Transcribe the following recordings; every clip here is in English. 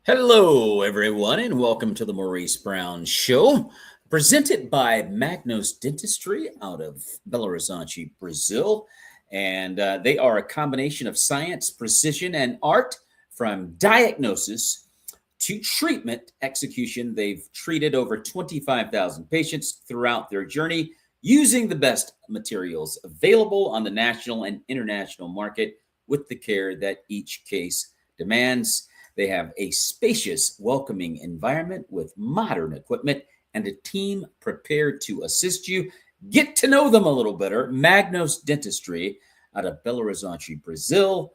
Hello, everyone, and welcome to the Maurice Brown Show, presented by MAGNOS Dentistry out of Belo Horizonte, Brazil. And they are a combination of science, precision, and art from diagnosis to treatment execution. They've treated over 25,000 patients throughout their journey using the best materials available on the national and international market with the care that each case demands. They have a spacious, welcoming environment with modern equipment and a team prepared to assist you. Get to know them a little better. MAGNOS Dentistry out of Belo Horizonte, Brazil.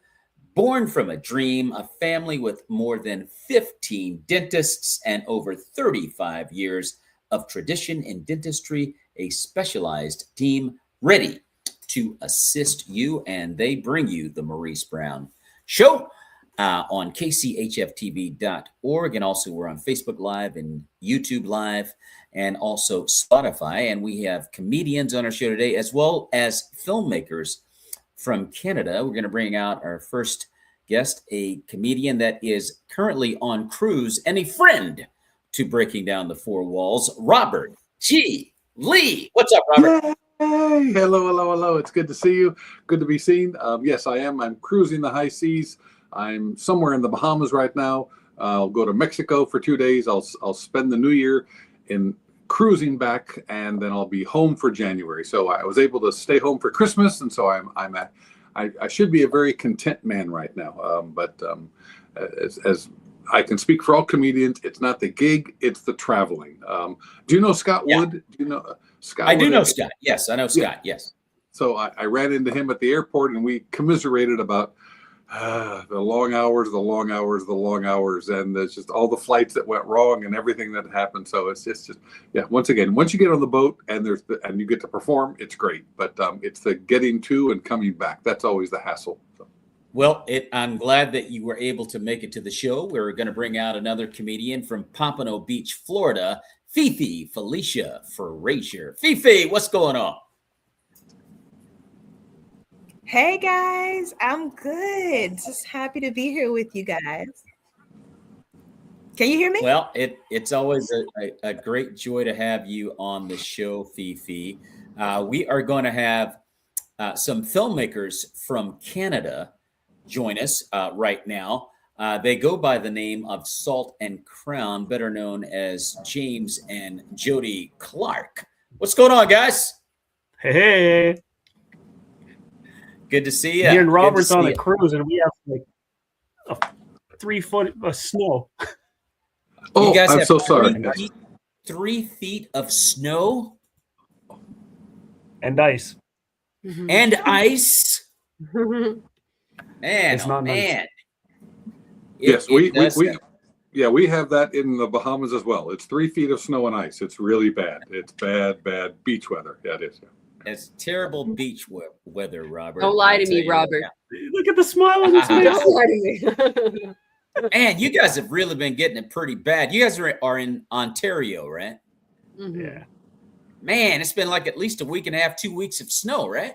Born from a dream, a family with more than 15 dentists and over 35 years of tradition in dentistry, a specialized team ready to assist you, and they bring you the Maurice Brown Show. On kchftv.org, and also we're on Facebook Live and YouTube Live and also Spotify. And we have comedians on our show today, as well as filmmakers from Canada. We're going to bring out our first guest, a comedian that is currently on cruise and a friend to Breaking Down the Four Walls, Robert G. Lee. What's up, Robert? Hey, hello. It's good to see you. Good to be seen. Yes, I am. I'm cruising the high seas. I'm somewhere in the Bahamas right now. I'll go to Mexico for 2 days. I'll spend the new year in cruising back, and then I'll be home for January. So I was able to stay home for Christmas, and so I should be a very content man right now. But as I can speak for all comedians, it's not the gig, it's the traveling. Do you know Scott Wood? Do you know Scott? I do know Scott. Yes, I know Scott. Yeah. Yes. So I ran into him at the airport, and we commiserated about the long hours, and there's just all the flights that went wrong and everything that happened. So it's just yeah. Once again, once you get on the boat and and you get to perform, it's great. But it's the getting to and coming back that's always the hassle. So. Well, I'm glad that you were able to make it to the show. We're going to bring out another comedian from Pompano Beach, Florida, Felicia Frazier. Fifi, what's going on? Hey guys, I'm good. Just happy to be here with you guys. Can you hear me? Well, it's always a great joy to have you on the show, Fifi. We are going to have some filmmakers from Canada join us right now. They go by the name of Salt and Crown, better known as James and Jody Clark. What's going on, guys? Hey. Good to see you. Me and Robert's on a cruise, and we have like 3 foot of snow. Oh, you guys I'm have so sorry. 3 feet of snow And ice. and ice. Man, It's not man. Yes, we have that in the Bahamas as well. It's 3 feet of snow and ice. It's really bad. It's bad beach weather. Yeah, it is. Yeah. It's terrible beach weather, Robert. Don't lie to me, Robert. Look at the smile on his face. Don't lie to me. Man, you guys have really been getting it pretty bad. You guys are in Ontario, right? Mhm. Yeah. Man, it's been like at least a week and a half, 2 weeks of snow, right?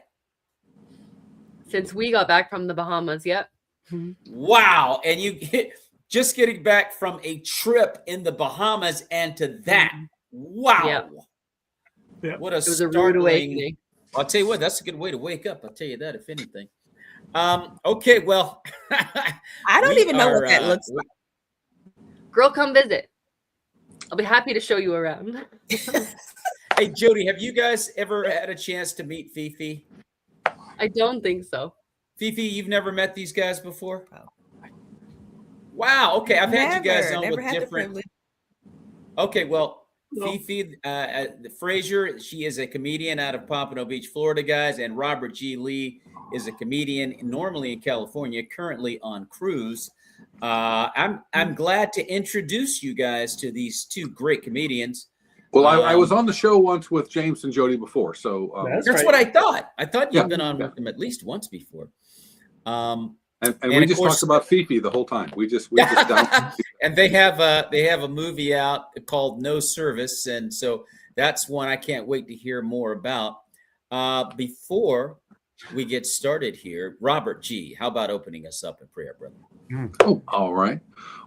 Since we got back from the Bahamas, yep. Wow. And you just getting back from a trip in the Bahamas and to that. Wow. Yep. Yeah. What a It was a rude startling. awakening. I'll tell you what, that's a good way to wake up. I'll tell you that, if anything. Okay, well. I don't even know what that looks like. Girl, come visit. I'll be happy to show you around. Hey, Jody, have you guys ever had a chance to meet Fifi? I don't think so. Fifi, you've never met these guys before? Wow. Okay, I've had you guys on with different. Okay, well, Fifi Frazier, she is a comedian out of Pompano Beach, Florida, guys, and Robert G. Lee is a comedian normally in California, currently on cruise. I'm glad to introduce you guys to these two great comedians. Well, I was on the show once with James and Jody before, so that's right. What I thought. I thought you'd been on with them at least once before. And we just talked about Fifi the whole time. We just down. And they have a movie out called No Service, and so that's one I can't wait to hear more about. Before we get started here, Robert G., how about opening us up in prayer, brother? Oh, all right.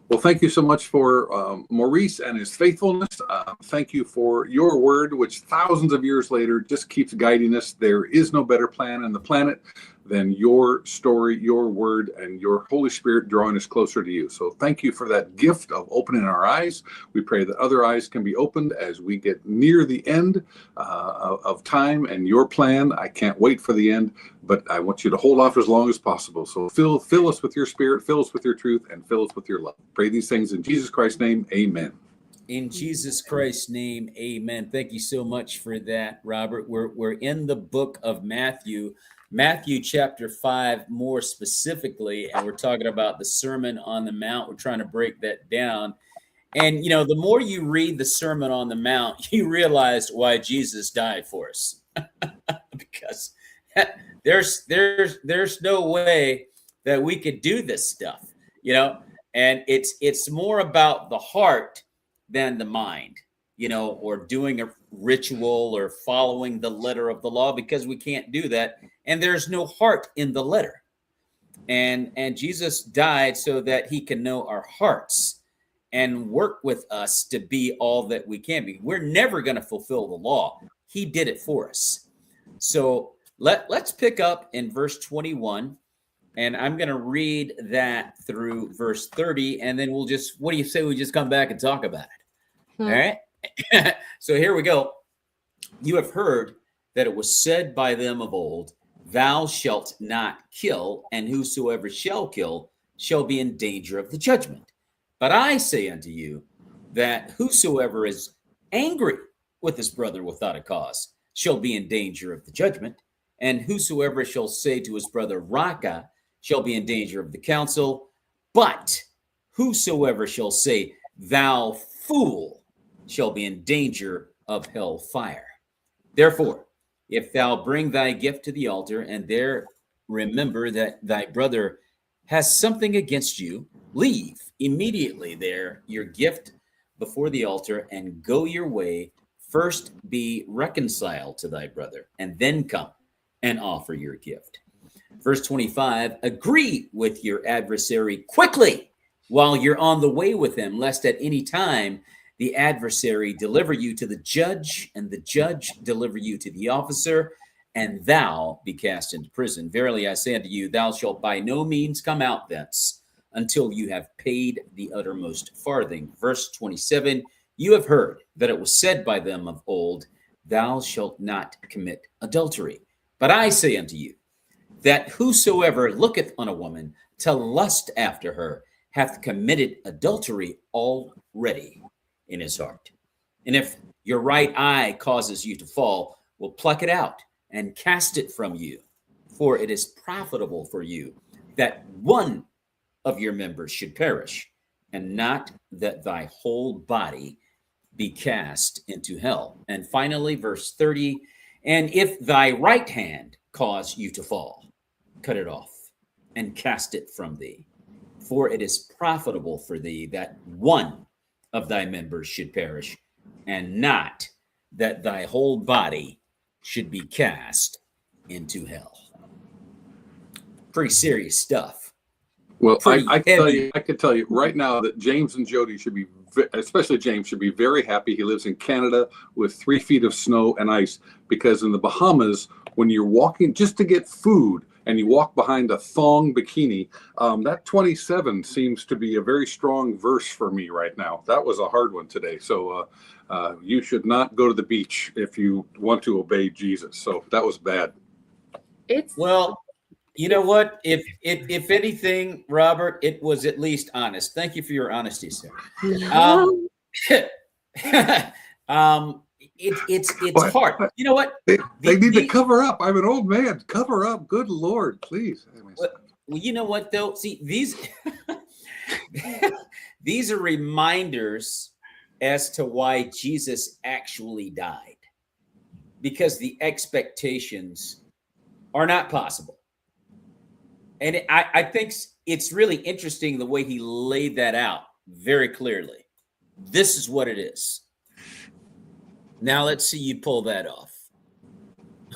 Well, thank you so much for Maurice and his faithfulness. Thank you for your word, which thousands of years later just keeps guiding us. There is no better plan on the planet than your story, your word, and your Holy Spirit drawing us closer to you. So thank you for that gift of opening our eyes. We pray that other eyes can be opened as we get near the end of time and your plan. I can't wait for the end, but I want you to hold off as long as possible. So fill us with your spirit, fill us with your truth, and fill us with your love. Pray these things in Jesus Christ's name. Amen. In Jesus Christ's name, amen. Thank you so much for that, Robert. We're in the book of Matthew chapter 5 more specifically, and we're talking about the Sermon on the Mount. We're trying to break that down. And, the more you read the Sermon on the Mount, you realize why Jesus died for us. Because there's no way that we could do this stuff, and it's more about the heart than the mind, or doing a ritual or following the letter of the law, because we can't do that. And there's no heart in the letter. And Jesus died so that he can know our hearts and work with us to be all that we can be. We're never going to fulfill the law. He did it for us. So let's pick up in verse 21. And I'm going to read that through verse 30. And then what do you say we just come back and talk about it? All right. So here we go. You have heard that it was said by them of old, thou shalt not kill, and whosoever shall kill shall be in danger of the judgment. But I say unto you that whosoever is angry with his brother without a cause shall be in danger of the judgment. And whosoever shall say to his brother, Raka, shall be in danger of the council. But whosoever shall say, thou fool, shall be in danger of hell fire. Therefore, if thou bring thy gift to the altar, and there remember that thy brother has something against you, leave immediately there your gift before the altar, and go your way. First be reconciled to thy brother, and then come and offer your gift. Verse 25, agree with your adversary quickly while you're on the way with him, lest at any time the adversary deliver you to the judge, and the judge deliver you to the officer, and thou be cast into prison. Verily I say unto you, thou shalt by no means come out thence until you have paid the uttermost farthing. Verse 27, you have heard that it was said by them of old, thou shalt not commit adultery. But I say unto you, that whosoever looketh on a woman to lust after her hath committed adultery already in his heart. And if your right eye causes you to fall, well, pluck it out and cast it from you. For it is profitable for you that one of your members should perish, and not that thy whole body be cast into hell. And finally, verse 30, and if thy right hand cause you to fall, cut it off and cast it from thee. For it is profitable for thee that one of thy members should perish, and not that thy whole body should be cast into hell. Pretty serious stuff. Well, I can tell you right now that James and Jody should be, especially James, should be very happy. He lives in Canada with 3 feet of snow and ice, because in the Bahamas, when you're walking just to get food and you walk behind a thong bikini, that 27 seems to be a very strong verse for me right now. That was a hard one today. So you should not go to the beach if you want to obey Jesus. So that was bad. Well, you know what? If anything, Robert, it was at least honest. Thank you for your honesty, sir. It's hard. You know what? They need to cover up. I'm an old man. Cover up. Good Lord, please. Well, you know what though? See, these these are reminders as to why Jesus actually died, because the expectations are not possible. And I think it's really interesting the way he laid that out very clearly. This is what it is. Now let's see you pull that off.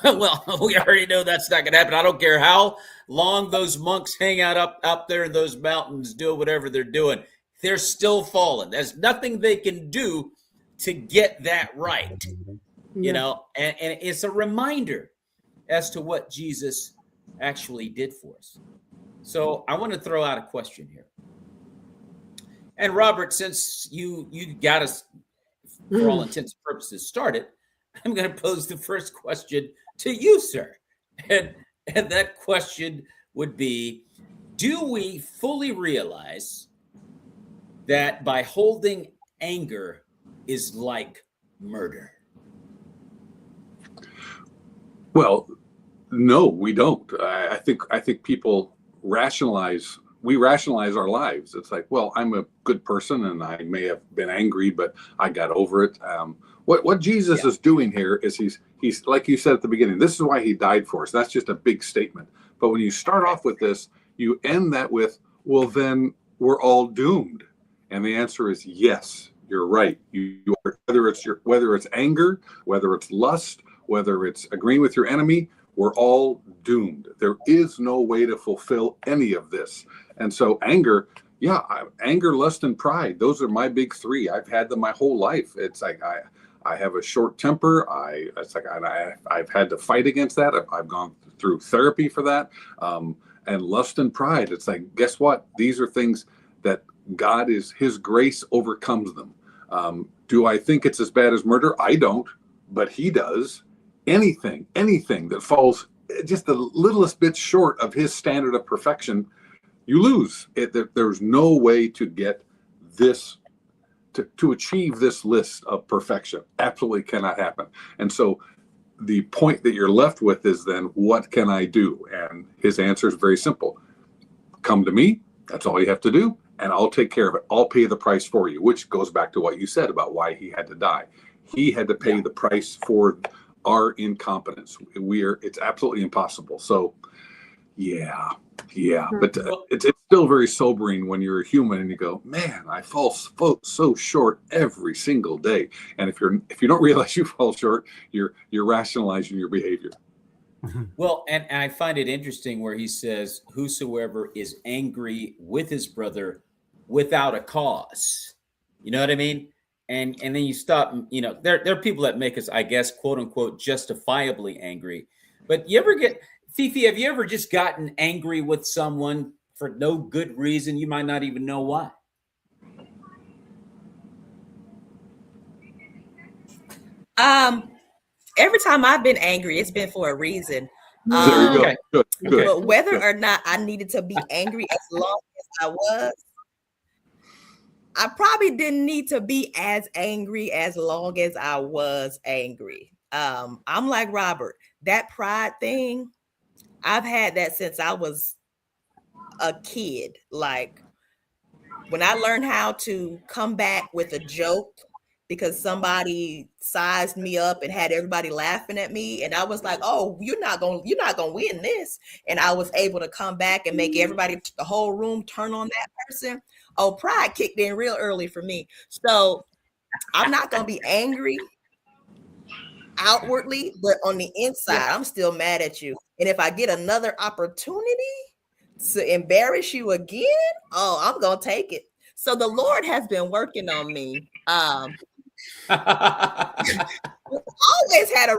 Well, we already know that's not going to happen. I don't care how long those monks hang out up there in those mountains doing whatever they're doing. they're still fallen. There's nothing they can do to get that right, you know, and it's a reminder as to what Jesus actually did for us. So I want to throw out a question here. And Robert, since you got us, for all intents and purposes, started, I'm going to pose the first question to you, sir. And that question would be, do we fully realize that by holding anger is like murder? Well, no, we don't. I think people rationalize. We rationalize our lives. It's like, well, I'm a good person, and I may have been angry, but I got over it. What Jesus is doing here is he's like you said at the beginning. This is why he died for us. That's just a big statement. But when you start off with this, you end that with, well, then we're all doomed. And the answer is yes. You're right. You are, whether it's anger, whether it's lust, whether it's agreeing with your enemy, we're all doomed. There is no way to fulfill any of this. And so anger, anger, lust, and pride, those are my big three. I've had them my whole life. It's like I have a short temper. I've had to fight against that. I've gone through therapy for that. And lust and pride, it's like, guess what? These are things that his grace overcomes them. Do I think it's as bad as murder? I don't, but he does. Anything that falls just the littlest bit short of his standard of perfection, you lose. There's no way to get this, to achieve this list of perfection. Absolutely cannot happen. And so the point that you're left with is then, what can I do? And his answer is very simple. Come to me. That's all you have to do. And I'll take care of it. I'll pay the price for you, which goes back to what you said about why he had to die. He had to pay the price for our incompetence. It's absolutely impossible. So but it's still very sobering when you're a human and you go, man, I fall so short every single day. And if you don't realize you fall short, you're rationalizing your behavior. Well, and I find it interesting where he says, whosoever is angry with his brother without a cause. You know what I mean? And then you stop, you know, there are people that make us, I guess, quote unquote, justifiably angry. But Fifi, have you ever just gotten angry with someone for no good reason? You might not even know why. Every time I've been angry, it's been for a reason. There you go. Okay. Good. But whether or not I needed to be angry as long as I was, I probably didn't need to be as angry as long as I was angry. I'm like Robert, that pride thing, I've had that since I was a kid. Like when I learned how to come back with a joke because somebody sized me up and had everybody laughing at me, and I was like, "Oh, you're not gonna win this," and I was able to come back and make everybody, the whole room, turn on that person. Oh, pride kicked in real early for me. So I'm not gonna be angry outwardly, but on the inside, I'm still mad at you. And if I get another opportunity to embarrass you again, oh, I'm gonna take it. So the Lord has been working on me. Always had a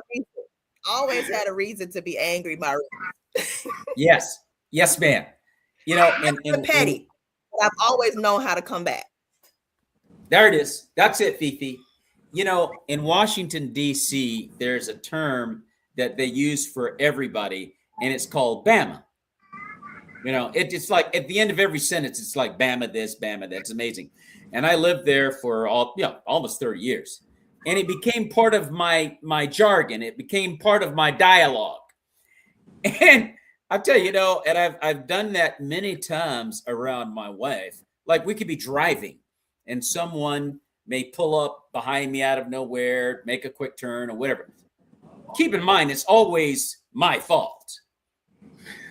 reason to be angry, my Yes, ma'am. You know, and petty. But I've always known how to come back. There it is. That's it, Fifi. You know, in Washington, D.C., there's a term that they use for everybody, and it's called Bama. You know, it's like at the end of every sentence, it's like Bama this, Bama that. It's amazing. And I lived there for almost 30 years. And it became part of my jargon. It became part of my dialogue. And I'll tell you, you know, and I've done that many times around my wife. Like we could be driving and someone may pull up behind me out of nowhere, make a quick turn or whatever. Keep in mind, it's always my fault.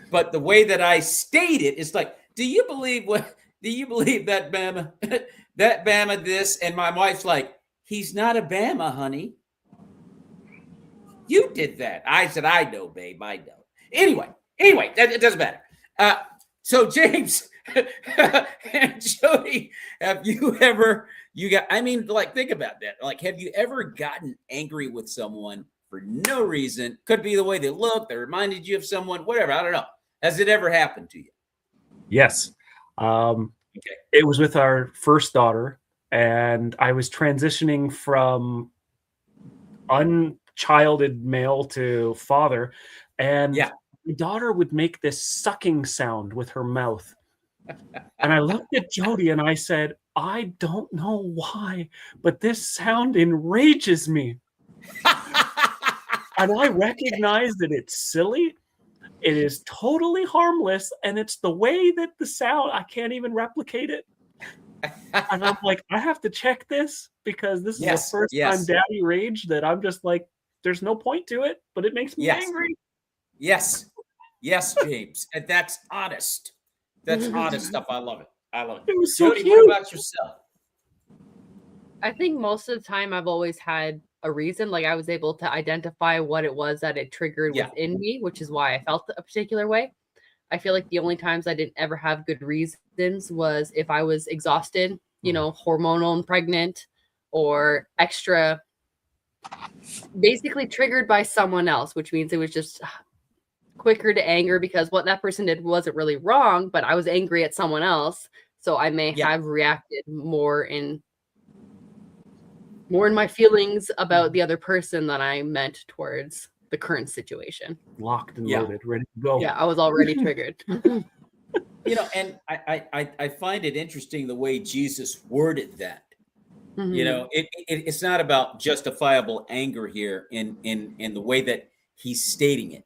But the way that I state it, it's like, do you believe that Bama, that Bama this? And my wife's like, he's not a Bama, honey. You did that. I said, I know, babe, I know. Anyway, it doesn't matter. So James, And Jody, have you ever, I mean, like, think about that. Like, have you ever gotten angry with someone for no reason? Could be the way they look, they reminded you of someone, whatever. I don't know. Has it ever happened to you? Yes. It was with our first daughter, and I was transitioning from unchilded male to father, and my daughter would make this sucking sound with her mouth. And I looked at Jody and I said, I don't know why, but this sound enrages me. And I recognize that it's silly. It is totally harmless, and it's the way that the sound, I can't even replicate it. And I'm like, I have to check this, because this is the first time Daddy raged that I'm just like, there's no point to it, but it makes me angry. Yes, James, and that's honest. That's honest stuff. I love it. It was so Jody, cute. what about yourself? I think most of the time I've always had a reason. Like, I was able to identify what it was that it triggered within me, which is why I felt a particular way. I feel like the only times I didn't ever have good reasons was if I was exhausted, you know, hormonal and pregnant, or extra, basically triggered by someone else, which means it was just quicker to anger because what that person did wasn't really wrong, but I was angry at someone else. So I may have reacted more in my feelings about the other person than I meant towards the current situation. Locked and loaded, ready to go. Yeah, I was already triggered. You know, and I find it interesting the way Jesus worded that. You know, it's not about justifiable anger here in the way that he's stating it,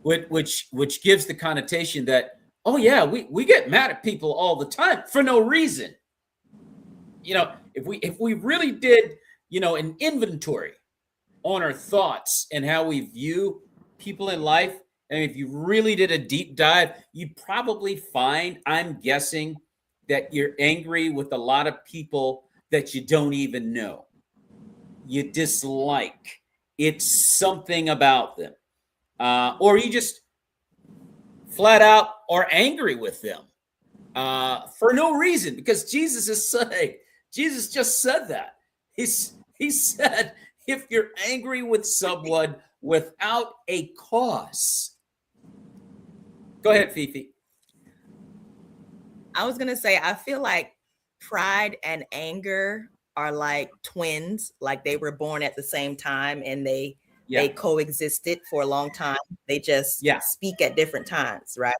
which gives the connotation that, oh yeah, we get mad at people all the time for no reason. You know, if we really did, you know, an inventory on our thoughts and how we view people in life, and if you really did a deep dive, you'd probably find, I'm guessing, that you're angry with a lot of people that you don't even know. You dislike. It's something about them. Or you just flat out are angry with them for no reason, because Jesus just said that. He said, if you're angry with someone without a cause. Go ahead, Fifi. I was going to say, I feel like pride and anger are like twins, like they were born at the same time and they coexisted for a long time. They just speak at different times, right?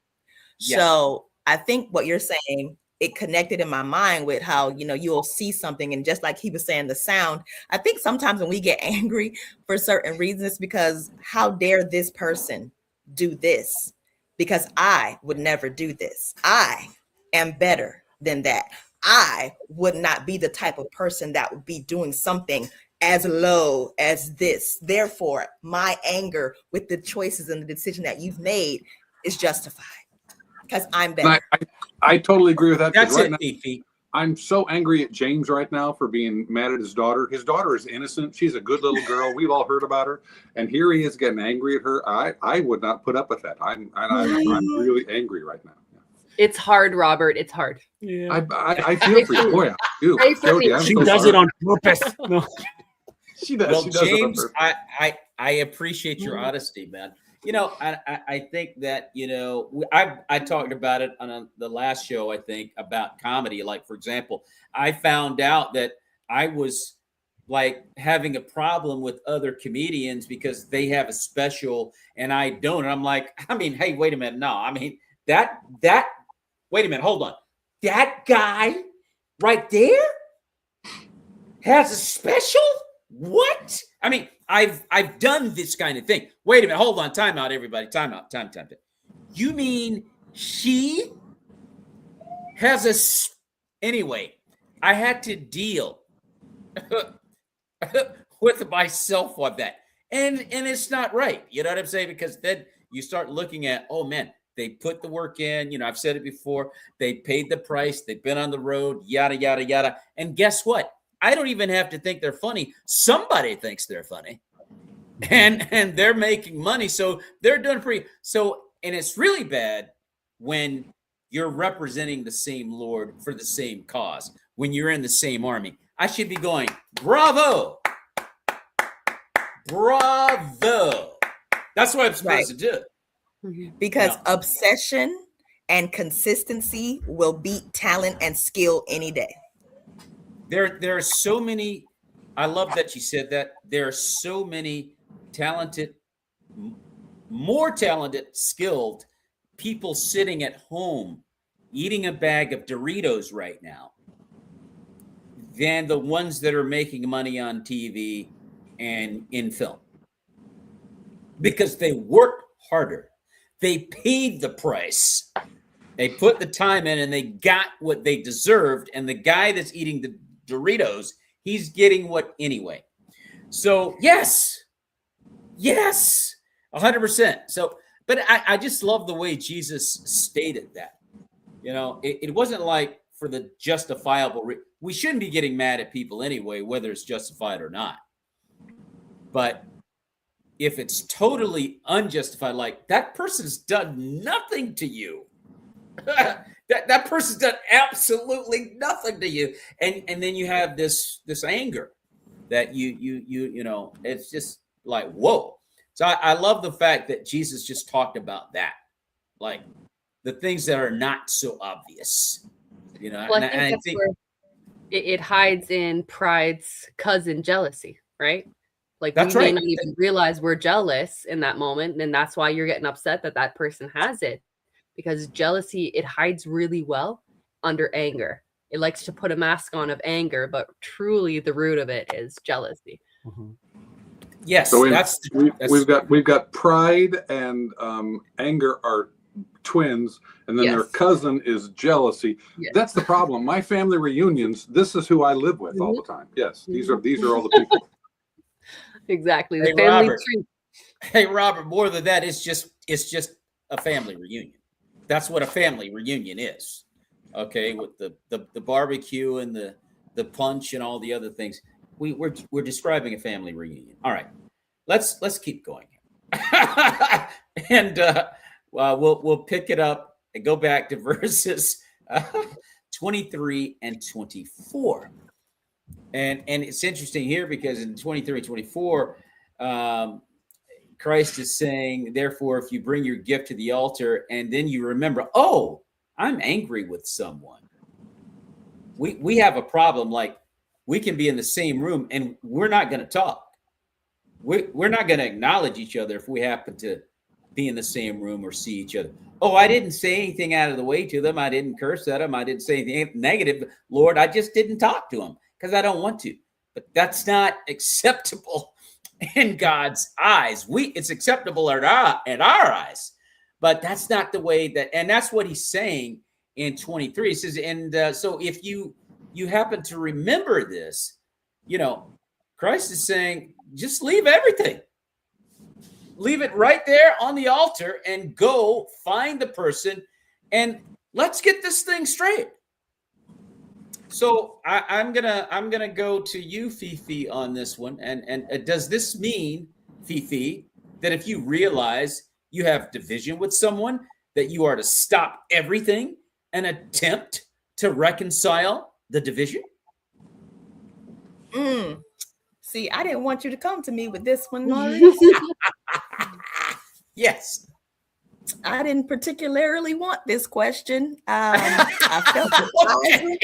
So I think what you're saying, it connected in my mind with how, you know, you'll see something, and just like he was saying, the sound, I think sometimes when we get angry for certain reasons, it's because how dare this person do this? Because I would never do this. I am better than that. I would not be the type of person that would be doing something as low as this. Therefore, my anger with the choices and the decision that you've made is justified because I'm better. I totally agree with that. That's right it, now, Fifi. I'm so angry at James right now for being mad at his daughter. His daughter is innocent. She's a good little girl. We've all heard about her. And here he is getting angry at her. I would not put up with that. I'm really angry right now. It's hard, Robert. It's hard. Yeah. I feel for you. Boy, I do. Jody, she does it on purpose. No. She does. Well, she does James, it on purpose. I appreciate your honesty, man. You know, I think that, you know, I talked about it on the last show, I think, about comedy. Like, for example, I found out that I was like having a problem with other comedians because they have a special and I don't. And I'm like, I mean, hey, wait a minute. No, I mean, that, wait a minute, hold on. That guy right there has a special? What? I mean, I've done this kind of thing. Wait a minute, hold on, time out, everybody. Time out. You mean she has anyway, I had to deal with myself on that. And it's not right. You know what I'm saying? Because then you start looking at, oh man, they put the work in. You know, I've said it before. They paid the price. They've been on the road, yada, yada, yada. And guess what? I don't even have to think they're funny. Somebody thinks they're funny. And they're making money. So they're doing pretty. So, and it's really bad when you're representing the same Lord for the same cause. When you're in the same army, I should be going, bravo, bravo. That's what I'm supposed to do. Because obsession and consistency will beat talent and skill any day. There are so many. I love that you said that. There are so many talented, more talented, skilled people sitting at home eating a bag of Doritos right now than the ones that are making money on TV and in film, because they worked harder. They paid the price. They put the time in and they got what they deserved. And the guy that's eating the Doritos, he's getting what anyway. So yes, 100%. So, but I just love the way Jesus stated that. You know, it wasn't like for the justifiable. We shouldn't be getting mad at people anyway, whether it's justified or not. But if it's totally unjustified, like that person's done nothing to you. that person's done absolutely nothing to you, and then you have this anger that you know, it's just like, whoa. So I love the fact that Jesus just talked about that, like the things that are not so obvious, you know. Well, I think where it hides in pride's cousin, jealousy, right? Like we may not even realize we're jealous in that moment, and that's why you're getting upset that that person has it. Because jealousy, it hides really well under anger. It likes to put a mask on of anger, but truly the root of it is jealousy. Mm-hmm. Yes, so we've got pride and anger are twins, and then their cousin is jealousy. Yes. That's the problem. My family reunions, this is who I live with all the time. Yes, these are all the people. Exactly. The family tree. Hey, Robert, more than that, it's just a family reunion. That's what a family reunion is. Okay, with the barbecue and the punch and all the other things. We're describing a family reunion. All right, let's keep going. And we'll pick it up and go back to verses 23 and 24. And it's interesting here because in 23 and 24, Christ is saying, therefore, if you bring your gift to the altar and then you remember, oh, I'm angry with someone. We have a problem. Like, we can be in the same room and we're not going to talk. We're not going to acknowledge each other if we happen to be in the same room or see each other. Oh, I didn't say anything out of the way to them. I didn't curse at them. I didn't say anything negative. Lord, I just didn't talk to them because I don't want to. But that's not acceptable in God's eyes. It's acceptable at our eyes, but that's not the way that, and that's what he's saying in 23. He says, and so if you happen to remember this, you know, Christ is saying, just leave everything. Leave it right there on the altar and go find the person and let's get this thing straight. So I'm gonna go to you, Fifi, on this one. And does this mean, Fifi, that if you realize you have division with someone, that you are to stop everything and attempt to reconcile the division? See, I didn't want you to come to me with this one, Maurice. Yes. I didn't particularly want this question. I felt it rising.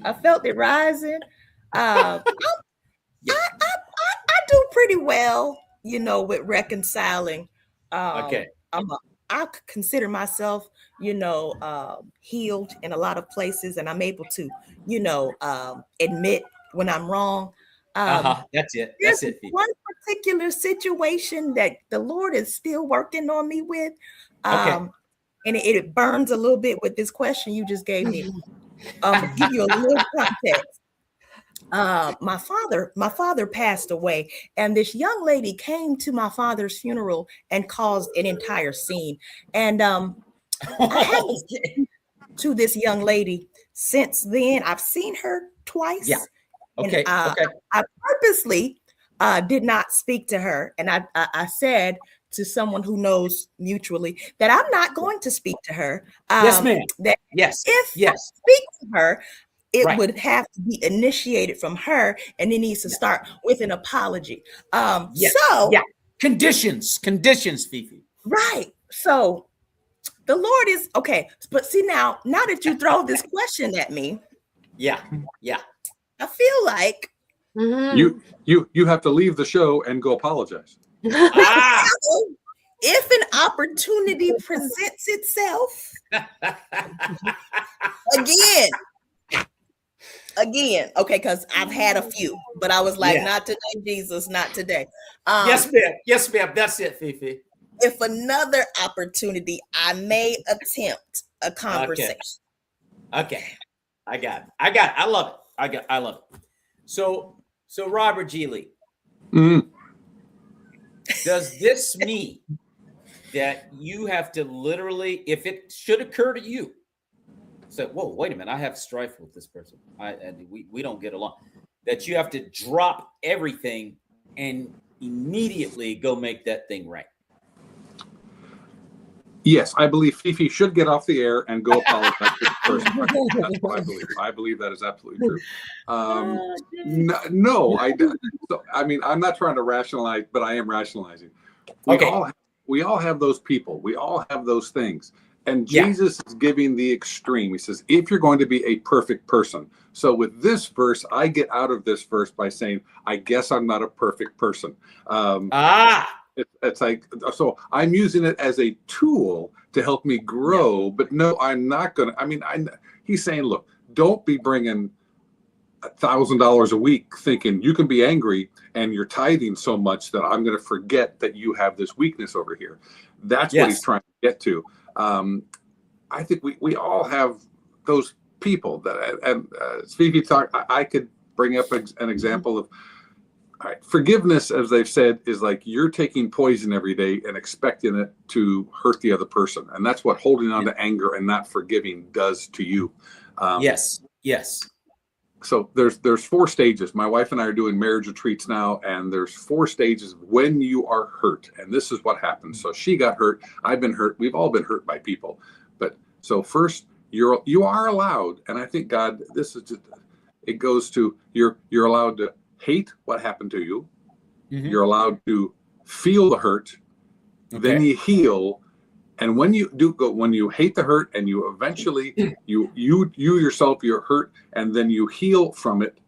I felt it rising. I do pretty well, you know, with reconciling. Okay. I consider myself, you know, healed in a lot of places, and I'm able to, you know, admit when I'm wrong. That's it. That's it. One particular situation that the Lord is still working on me with. And it burns a little bit with this question you just gave me. Give you a little context. My father passed away, and this young lady came to my father's funeral and caused an entire scene. And I haven't been to this young lady since then. I've seen her twice. Yeah. Okay. I purposely did not speak to her, and I said to someone who knows mutually that I'm not going to speak to her. Yes, ma'am. That Yes. if I Yes. speak to her, it Right. would have to be initiated from her, and it needs to start with an apology. Yes. So Yeah. Conditions, Fifi. right. So the Lord is okay. But see now that you throw this question at me, Yeah. Yeah. I feel like Mhm. You have to leave the show and go apologize. Ah. if an opportunity presents itself again, okay, because I've had a few, but I was like, Yeah. not today, Jesus, not today. Yes, ma'am. Yes, ma'am. That's it, Fifi. If another opportunity, I may attempt a conversation. Okay. I got it. I love it. I love it. So Robert G. Lee, Mm. does this mean that you have to literally, if it should occur to you, say, whoa, wait a minute, I have strife with this person. We don't get along. That you have to drop everything and immediately go make that thing right. Yes, I believe Fifi should get off the air and go apologize to the person. That's what I believe. I believe that is absolutely true. No, I don't. So, I mean, I'm not trying to rationalize, but I am rationalizing. We all have those people. We all have those things. And Jesus is giving the extreme. He says, if you're going to be a perfect person. So with this verse, I get out of this verse by saying, I guess I'm not a perfect person. It's like, so I'm using it as a tool to help me grow, but no, I'm not going to. I mean, he's saying, look, don't be bringing $1,000 a week thinking you can be angry and you're tithing so much that I'm going to forget that you have this weakness over here. That's what he's trying to get to. I think we all have those people that, and Stevie talked, I could bring up an example of, all right, forgiveness, as they've said, is like you're taking poison every day and expecting it to hurt the other person. And that's what holding on to anger and not forgiving does to you. Yes. So there's 4 stages. My wife and I are doing marriage retreats now, and there's 4 stages when you are hurt. And this is what happens. So she got hurt. I've been hurt. We've all been hurt by people. But so first, you are allowed, and I think God, this is just, it goes to you're allowed to hate what happened to you. Mm-hmm. You're allowed to feel the hurt. Okay. Then you heal. And when you hate the hurt and you eventually you yourself, you're hurt, and then you heal from it,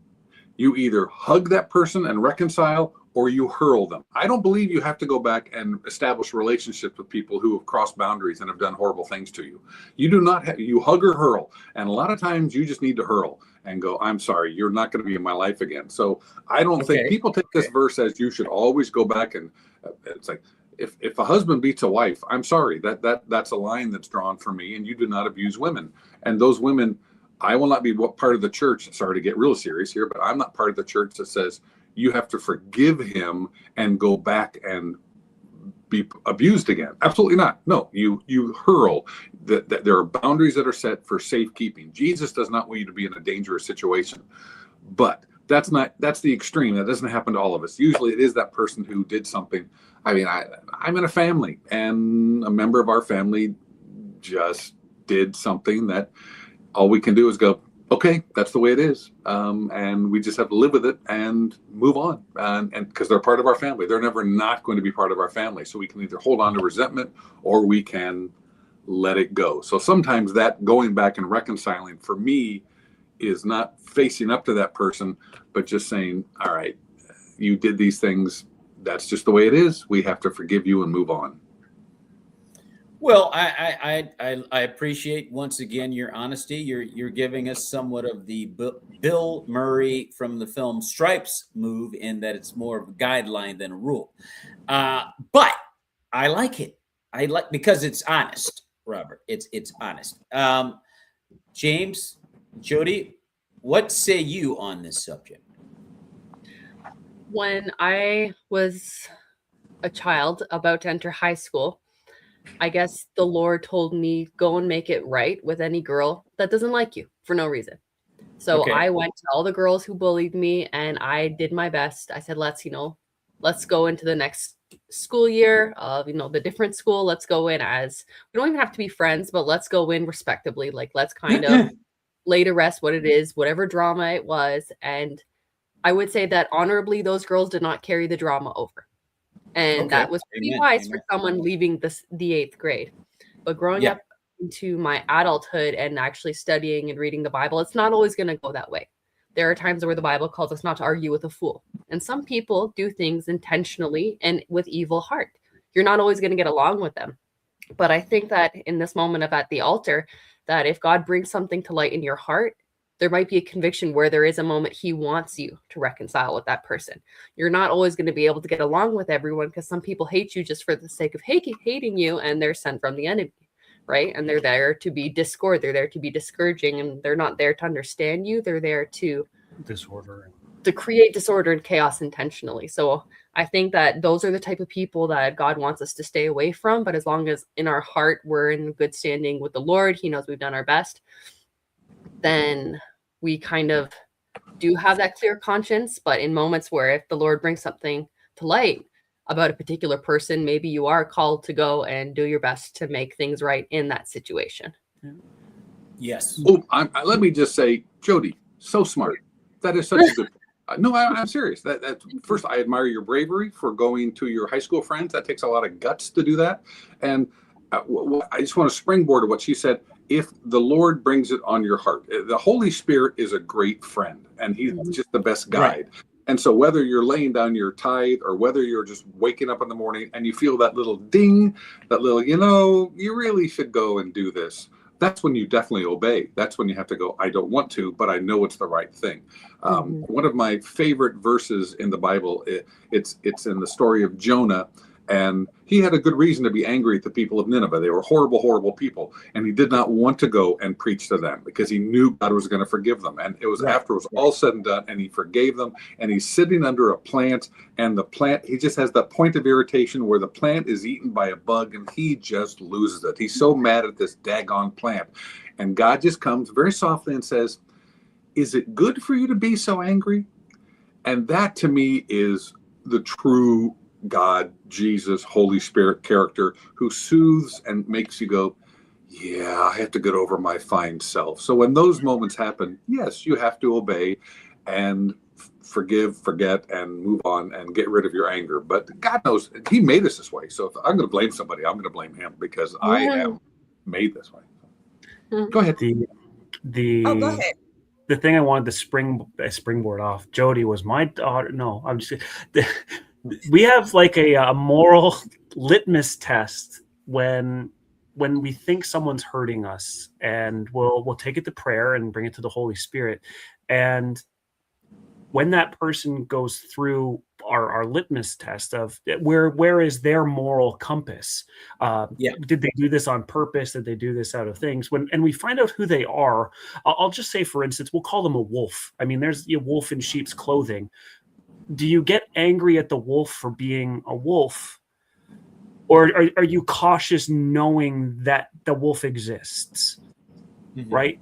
you either hug that person and reconcile or you hurl them. I don't believe you have to go back and establish relationships with people who have crossed boundaries and have done horrible things to you. You do not you hug or hurl. And a lot of times you just need to hurl and go, I'm sorry, you're not going to be in my life again. So I don't think people take this verse as you should always go back and it's like, if a husband beats a wife, I'm sorry, that's a line that's drawn for me, and you do not abuse women. And those women, I will not be part of the church. Sorry to get real serious here, but I'm not part of the church that says you have to forgive him and go back and be abused again. Absolutely not. No, you hurl. That there are boundaries that are set for safekeeping. Jesus does not want you to be in a dangerous situation, but that's the extreme. That doesn't happen to all of us. Usually it is that person who did something. I mean, I'm in a family, and a member of our family just did something that all we can do is go, okay, that's the way it is. And we just have to live with it and move on. And because they're part of our family, they're never not going to be part of our family. So we can either hold on to resentment or we can let it go. So sometimes that going back and reconciling for me is not facing up to that person, but just saying, all right, you did these things. That's just the way it is. We have to forgive you and move on. Well, I appreciate once again your honesty. You're giving us somewhat of the Bill Murray from the film Stripes move in that it's more of a guideline than a rule. But I like it. Because it's honest, Robert. It's honest. James, Jody, what say you on this subject? When I was a child about to enter high school, I guess the Lord told me, go and make it right with any girl that doesn't like you for no reason. So I went to all the girls who bullied me and I did my best. I said, let's let's go into the next school year of, the different school. Let's go in as, we don't even have to be friends, but let's go in respectably. Like, let's kind of lay to rest what it is, whatever drama it was. And I would say that honorably, those girls did not carry the drama over. And that was pretty wise for someone leaving the 8th grade. But growing up into my adulthood and actually studying and reading the Bible, it's not always going to go that way. There are times where the Bible calls us not to argue with a fool. And some people do things intentionally and with evil heart. You're not always going to get along with them. But I think that in this moment of at the altar, that if God brings something to light in your heart, there might be a conviction where there is a moment he wants you to reconcile with that person. You're not always going to be able to get along with everyone because some people hate you just for the sake of hating you, and they're sent from the enemy, right? And they're there to be discord. They're there to be discouraging, and they're not there to understand you. They're there to create disorder and chaos intentionally. So I think that those are the type of people that God wants us to stay away from. But as long as in our heart we're in good standing with the Lord, he knows we've done our best, then we kind of do have that clear conscience. But in moments where if the Lord brings something to light about a particular person, maybe you are called to go and do your best to make things right in that situation. Yes. Oh, let me just say, Jody, so smart. That is such a good. No, I'm serious. That first, I admire your bravery for going to your high school friends. That takes a lot of guts to do that. And I just want to springboard to what she said. If the Lord brings it on your heart, the Holy Spirit is a great friend, and he's just the best guide. Right. And so whether you're laying down your tithe or whether you're just waking up in the morning and you feel that little ding, that little, you really should go and do this. That's when you definitely obey. That's when you have to go, I don't want to, but I know it's the right thing. One of my favorite verses in the Bible, it's in the story of Jonah. And he had a good reason to be angry at the people of Nineveh. They were horrible, horrible people. And he did not want to go and preach to them because he knew God was going to forgive them. And it was after it was all said and done, and he forgave them. And he's sitting under a plant, and the plant, he just has that point of irritation where the plant is eaten by a bug, and he just loses it. He's so mad at this daggone plant. And God just comes very softly and says, is it good for you to be so angry? And that to me is the true God, Jesus, Holy Spirit character who soothes and makes you go, yeah, I have to get over my fine self. So when those moments happen, yes, you have to obey and forgive, forget, and move on and get rid of your anger. But God knows he made us this way. So if I'm going to blame somebody, I'm going to blame him because I am made this way. Go ahead. Go ahead. The thing I wanted to springboard off, Jody, was my daughter. No, I'm just we have like a moral litmus test when we think someone's hurting us, and we'll take it to prayer and bring it to the Holy Spirit. And when that person goes through our litmus test of where is their moral compass? Did they do this on purpose? Did they do this out of things? And we find out who they are. I'll just say, for instance, we'll call them a wolf. I mean, there's a wolf in sheep's clothing. Do you get angry at the wolf for being a wolf? Or are you cautious knowing that the wolf exists? Mm-hmm. Right?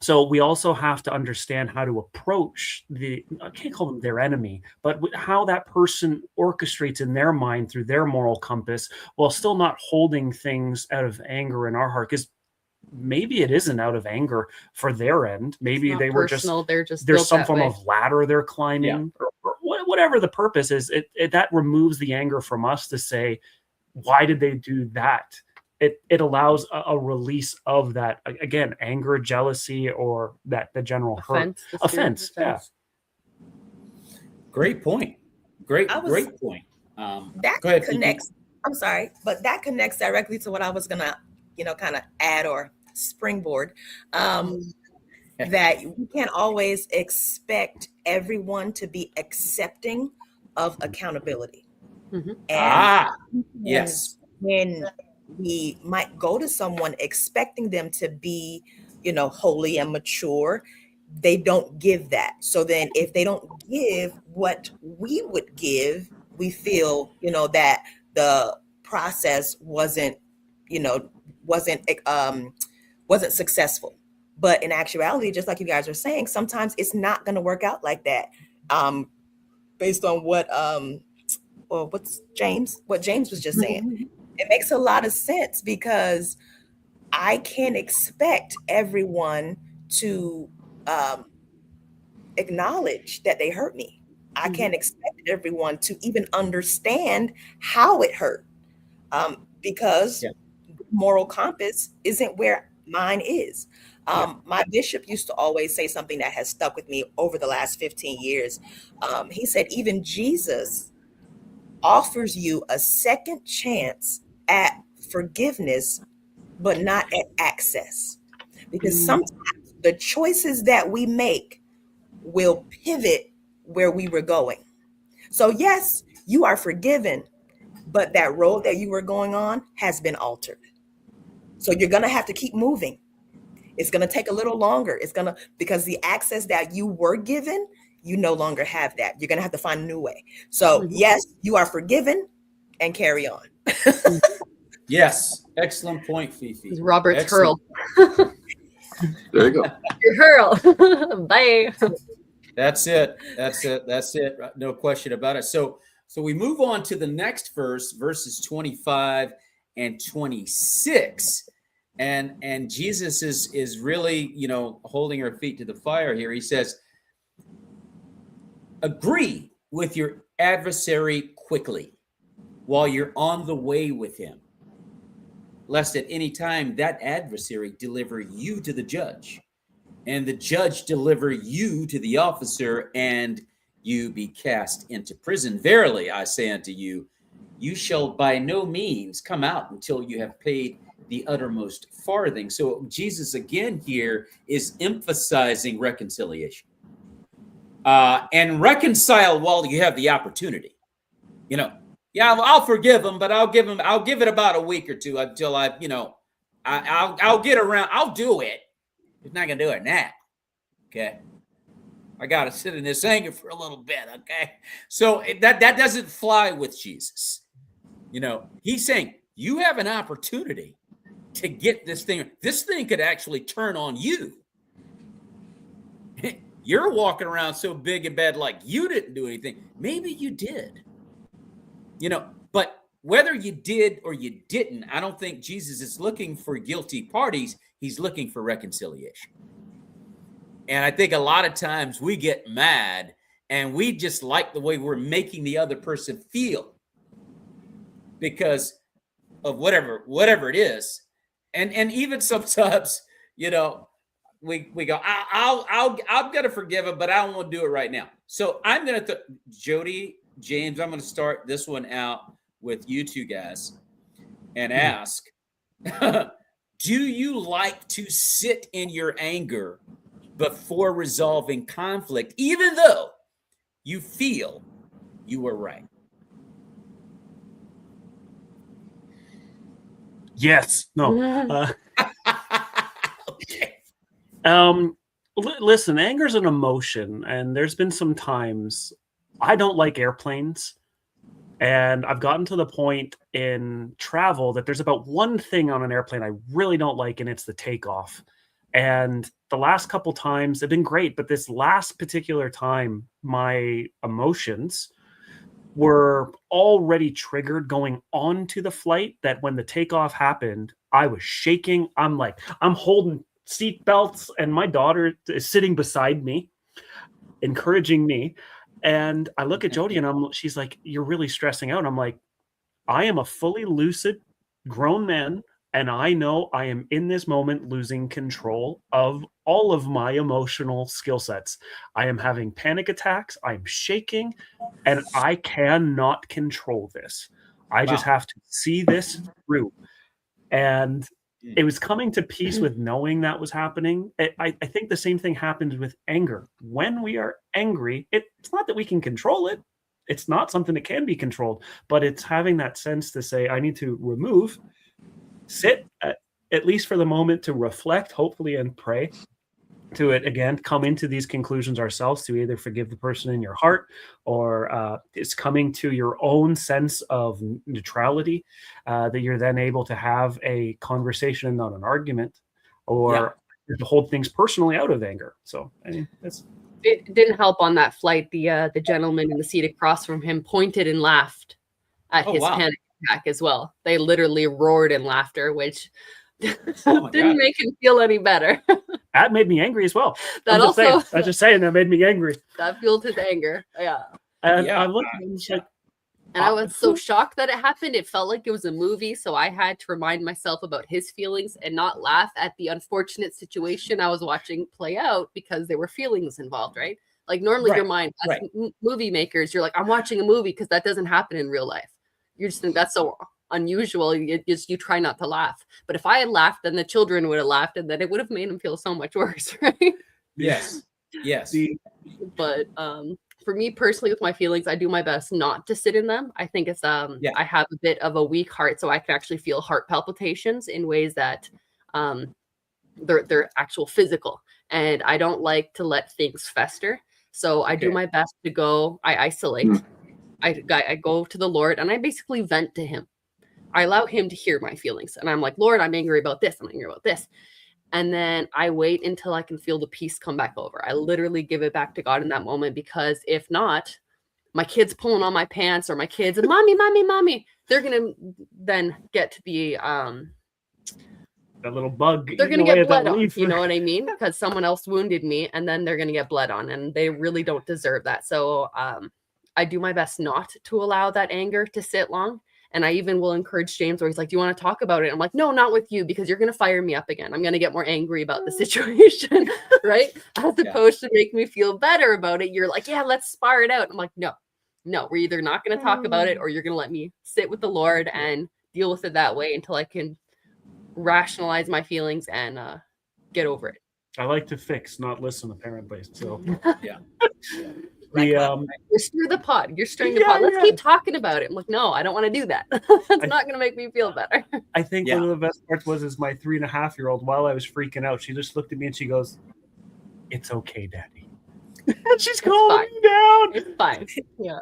So we also have to understand how to approach I can't call them their enemy, but how that person orchestrates in their mind through their moral compass while still not holding things out of anger in our heart. Because maybe it isn't out of anger for their end. Maybe they were personal. There's some form of ladder they're climbing, or whatever the purpose is. That removes the anger from us to say, why did they do that? It allows a release of that, again, anger, jealousy, or the general offense, hurt. Offense. Yeah. Great point. Great point. That go ahead, connects. I'm sorry, but that connects directly to what I was gonna, kind of add or springboard. That we can't always expect everyone to be accepting of accountability. Mm-hmm. And yes. When we might go to someone expecting them to be, holy and mature, they don't give that. So then if they don't give what we would give, we feel, that the process wasn't successful. But in actuality, just like you guys are saying, sometimes it's not going to work out like that. Based on what or what James was just saying. It makes a lot of sense because I can't expect everyone to acknowledge that they hurt me. I can't expect everyone to even understand how it hurt, because moral compass isn't where mine is. My bishop used to always say something that has stuck with me over the last 15 years. He said, even Jesus offers you a second chance at forgiveness, but not at access. Because sometimes the choices that we make will pivot where we were going. So yes, you are forgiven, but that road that you were going on has been altered. So you're going to have to keep moving. It's going to take a little longer. Because the access that you were given, you no longer have that. You're going to have to find a new way. So yes, you are forgiven, and carry on. Yes. Excellent point, Fifi. Robert's Excellent. hurl. There you go. Your hurl. Bye. That's it. That's it. That's it. No question about it. So we move on to the next verse, verses 25 and 26. And Jesus is really, holding our feet to the fire here. He says, agree with your adversary quickly while you're on the way with him, lest at any time that adversary deliver you to the judge, and the judge deliver you to the officer, and you be cast into prison. Verily, I say unto you, you shall by no means come out until you have paid the uttermost farthing. So Jesus again here is emphasizing reconciliation. And reconcile while you have the opportunity. I'll forgive him, but I'll give it about a week or two until I'll get around. I'll do it. He's not gonna do it now. Okay. I gotta sit in this anger for a little bit. Okay. So that doesn't fly with Jesus. He's saying you have an opportunity to get this thing. This thing could actually turn on you. You're walking around so big and bad like you didn't do anything. Maybe you did. But whether you did or you didn't, I don't think Jesus is looking for guilty parties. He's looking for reconciliation. And I think a lot of times we get mad and we just like the way we're making the other person feel because of whatever it is. And even sometimes, we go, I'm going to forgive him, but I don't want to do it right now. So I'm going to, Jody, James, I'm going to start this one out with you two guys and ask, do you like to sit in your anger before resolving conflict, even though you feel you were right? Yes. No. Okay. Listen, anger is an emotion, and there's been some times I don't like airplanes, and I've gotten to the point in travel that there's about one thing on an airplane I really don't like, and it's the takeoff. And the last couple times have been great, but this last particular time, my emotions were already triggered going onto the flight, that when the takeoff happened, I was shaking. I'm holding seat belts, and my daughter is sitting beside me, encouraging me. And I look at Jody and she's like, you're really stressing out. And I'm like, I am a fully lucid grown man. And I know I am in this moment losing control of all of my emotional skill sets. I am having panic attacks. I'm shaking, and I cannot control this. I just have to see this through. And it was coming to peace with knowing that was happening. I think the same thing happened with anger. When we are angry, it's not that we can control it. It's not something that can be controlled, but it's having that sense to say, I need to remove, sit at least for the moment to reflect, hopefully, and pray to it again, come into these conclusions ourselves to either forgive the person in your heart, or it's coming to your own sense of neutrality, that you're then able to have a conversation and not an argument, or to hold things personally out of anger. So I mean, it didn't help on that flight. The gentleman in the seat across from him pointed and laughed at his panic attack as well. They literally roared in laughter, which didn't make him feel any better. That made me angry as well. I'm just saying that made me angry. That fueled his anger. Yeah. And I looked at him like, and I was so shocked that it happened. It felt like it was a movie. So I had to remind myself about his feelings and not laugh at the unfortunate situation I was watching play out because there were feelings involved, right? Like normally your mind, as movie makers, you're like, I'm watching a movie because that doesn't happen in real life. You just think that's so unusual. You try not to laugh. But if I had laughed, then the children would have laughed, and then it would have made them feel so much worse, right? Yes. But for me personally, with my feelings, I do my best not to sit in them. I think it's I have a bit of a weak heart, so I can actually feel heart palpitations in ways that they're actual physical, and I don't like to let things fester. So I do my best to go. I isolate. I go to the Lord, and I basically vent to Him. I allow Him to hear my feelings, and I'm like, Lord, I'm angry about this. I'm angry about this. And then I wait until I can feel the peace come back over. I literally give it back to God in that moment, because if not, my kids pulling on my pants, or my kids, mommy, they're going to then get to be, that little bug. They're going to get blood on, you know what I mean? Because someone else wounded me, and then they're going to get blood on, and they really don't deserve that. So I do my best not to allow that anger to sit long. And I even will encourage James, where he's like, do you want to talk about it? I'm like, no, not with you, because you're going to fire me up again. I'm going to get more angry about the situation, right? As opposed to make me feel better about it. You're like, yeah, let's spar it out. I'm like, no, we're either not going to talk about it, or you're going to let me sit with the Lord and deal with it that way until I can rationalize my feelings and get over it. I like to fix, not listen, apparently. So You're stirring the pot. Let's keep talking about it. I'm like, no, I don't want to do that. It's not going to make me feel better. I think one of the best parts was my 3.5-year-old, while I was freaking out, she just looked at me and she goes, "It's okay, Daddy." And she's calming down. It's fine. Yeah.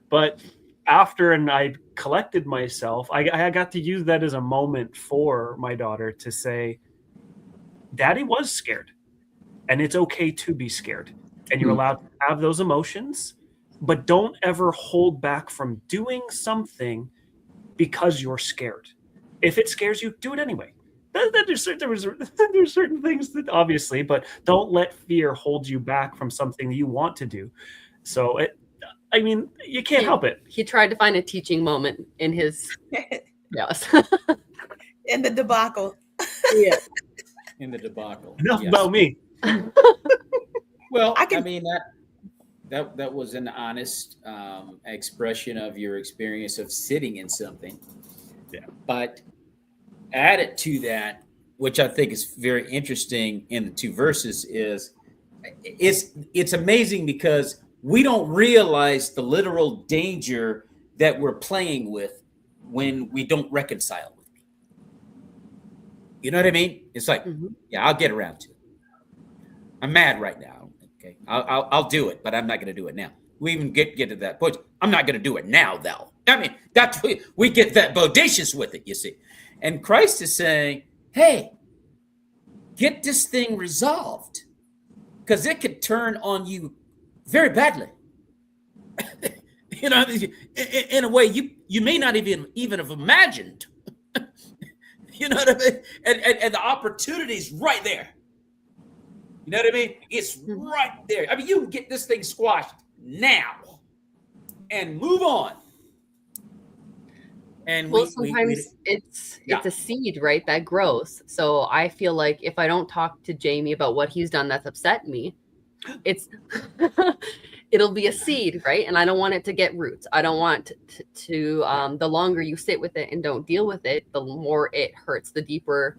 But after I collected myself, I got to use that as a moment for my daughter to say, Daddy was scared, and it's okay to be scared. And you're allowed to have those emotions, but don't ever hold back from doing something because you're scared. If it scares you, do it anyway. There's certain things that obviously, but don't let fear hold you back from something you want to do. So you can't help it. He tried to find a teaching moment in his in the debacle. Yeah. In the debacle. Enough about me. Well, that was an honest expression of your experience of sitting in something. Yeah. But added to that, which I think is very interesting in the two verses, is it's amazing because we don't realize the literal danger that we're playing with when we don't reconcile with me. You know what I mean? It's like, I'll get around to it. I'm mad right now. Okay, I'll do it, but I'm not going to do it now. We even get to that point. I'm not going to do it now, though. I mean, that's we get that bodacious with it, you see. And Christ is saying, hey, get this thing resolved, because it could turn on you very badly. You know, in a way you may not even have imagined. You know what I mean? And the opportunity's right there. You know what I mean? It's right there. I mean, you can get this thing squashed now and move on. And sometimes it's a seed, right, that grows. So I feel like if I don't talk to Jamie about what he's done that's upset me, it'll be a seed, right? And I don't want it to get roots. I don't want to the longer you sit with it and don't deal with it, the more it hurts, the deeper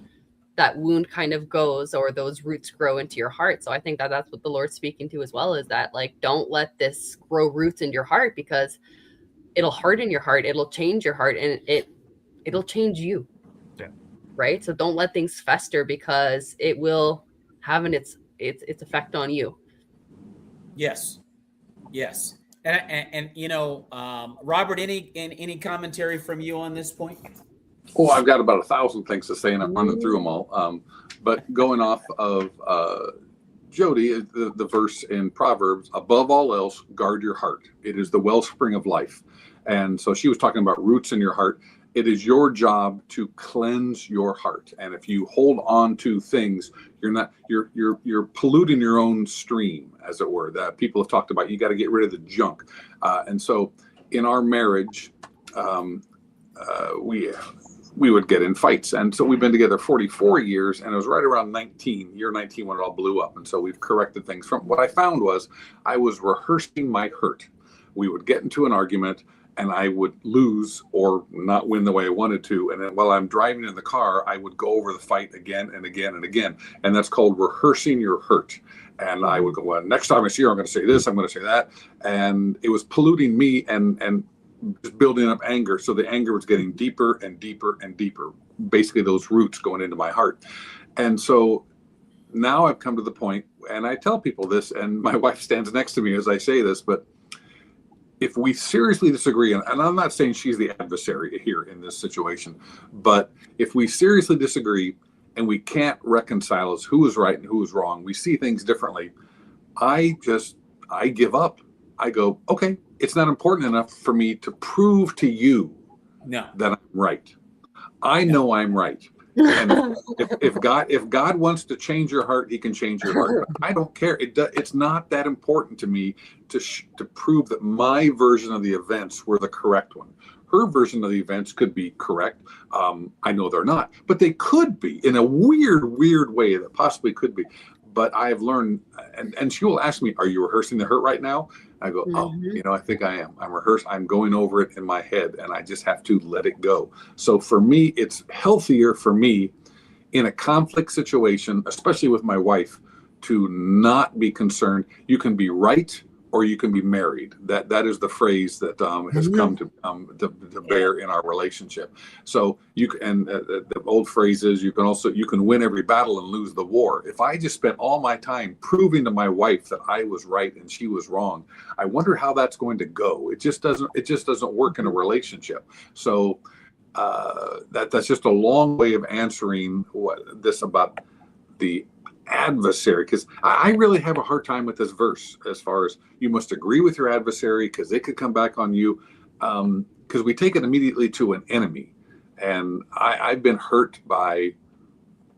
that wound kind of goes, or those roots grow into your heart. So I think that that's what the Lord's speaking to as well, is that, like, don't let this grow roots in your heart, because it'll harden your heart, it'll change your heart, and it'll change you. Yeah. Right? So don't let things fester, because it will have its effect on you. Yes. And you know, Robert, any commentary from you on this point? Oh, I've got about 1,000 things to say, and I'm running through them all. But going off of Jody, the verse in Proverbs, above all else, guard your heart. It is the wellspring of life. And so she was talking about roots in your heart. It is your job to cleanse your heart. And if you hold on to things, you're polluting your own stream, as it were. That people have talked about, you got to get rid of the junk. And so in our marriage, we would get in fights. And so we've been together 44 years, and it was right around year 19 when it all blew up. And so we've corrected things. From what I found was I was rehearsing my hurt. We would get into an argument and I would lose or not win the way I wanted to. And then while I'm driving in the car, I would go over the fight again and again and again. And that's called rehearsing your hurt. And I would go, well, next time I see her, I'm going to say this, I'm going to say that. And it was polluting me and just building up anger. So the anger was getting deeper and deeper and deeper, basically those roots going into my heart. And so now I've come to the point, and I tell people this, and my wife stands next to me as I say this, but if we seriously disagree, and I'm not saying she's the adversary here in this situation, but if we seriously disagree and we can't reconcile as who is right and who is wrong, we see things differently, I give up. I go, okay, it's not important enough for me to prove to you that I'm right. I know I'm right. And if God wants to change your heart, he can change your heart. But I don't care. It's not that important to me to prove that my version of the events were the correct one. Her version of the events could be correct. I know they're not, but they could be in a weird way that possibly could be. But I've learned, and she will ask me, are you rehearsing the hurt right now? I go, oh, I think I am. I'm going over it in my head, and I just have to let it go. So for me, it's healthier for me in a conflict situation, especially with my wife, to not be concerned. You can be right or you can be married. That is the phrase that has come to bear in our relationship. So you can, and the old phrase is, you can win every battle and lose the war. If I just spent all my time proving to my wife that I was right and she was wrong, I wonder how that's going to go. It just doesn't work in a relationship. So that's just a long way of answering this about the adversary, because I really have a hard time with this verse as far as you must agree with your adversary because it could come back on you, because we take it immediately to an enemy. And I've been hurt by